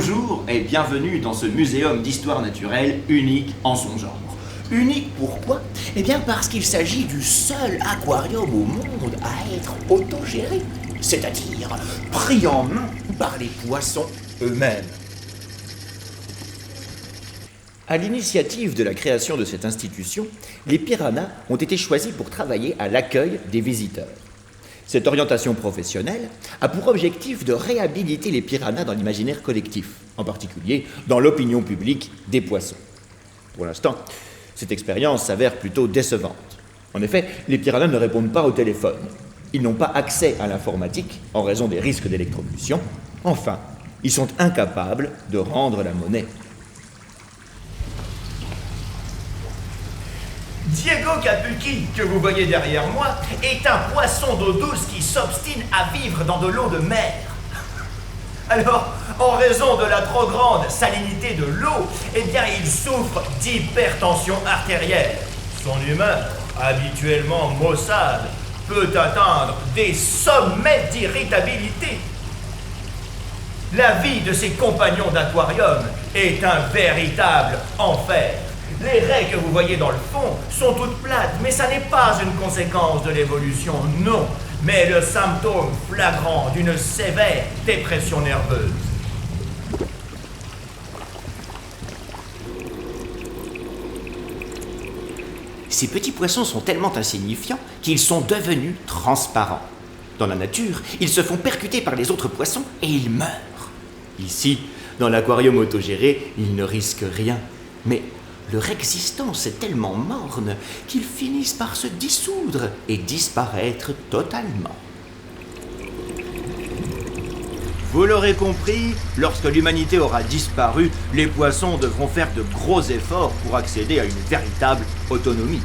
Bonjour et bienvenue dans ce muséum d'histoire naturelle unique en son genre. Unique pourquoi? Eh bien parce qu'il s'agit du seul aquarium au monde à être autogéré, c'est-à-dire pris en main par les poissons eux-mêmes. À l'initiative de la création de cette institution, les piranhas ont été choisis pour travailler à l'accueil des visiteurs. Cette orientation professionnelle a pour objectif de réhabiliter les piranhas dans l'imaginaire collectif, en particulier dans l'opinion publique des poissons. Pour l'instant, cette expérience s'avère plutôt décevante. En effet, les piranhas ne répondent pas au téléphone. Ils n'ont pas accès à l'informatique en raison des risques d'électrocution. Enfin, ils sont incapables de rendre la monnaie. Diego Capucci, que vous voyez derrière moi, est un poisson d'eau douce qui s'obstine à vivre dans de l'eau de mer. Alors, en raison de la trop grande salinité de l'eau, eh bien, il souffre d'hypertension artérielle. Son humeur, habituellement maussade, peut atteindre des sommets d'irritabilité. La vie de ses compagnons d'aquarium est un véritable enfer. Les raies que vous voyez dans le fond sont toutes plates, mais ça n'est pas une conséquence de l'évolution, non, mais le symptôme flagrant d'une sévère dépression nerveuse. Ces petits poissons sont tellement insignifiants qu'ils sont devenus transparents. Dans la nature, ils se font percuter par les autres poissons et ils meurent. Ici, dans l'aquarium autogéré, ils ne risquent rien, mais leur existence est tellement morne qu'ils finissent par se dissoudre et disparaître totalement. Vous l'aurez compris, lorsque l'humanité aura disparu, les poissons devront faire de gros efforts pour accéder à une véritable autonomie.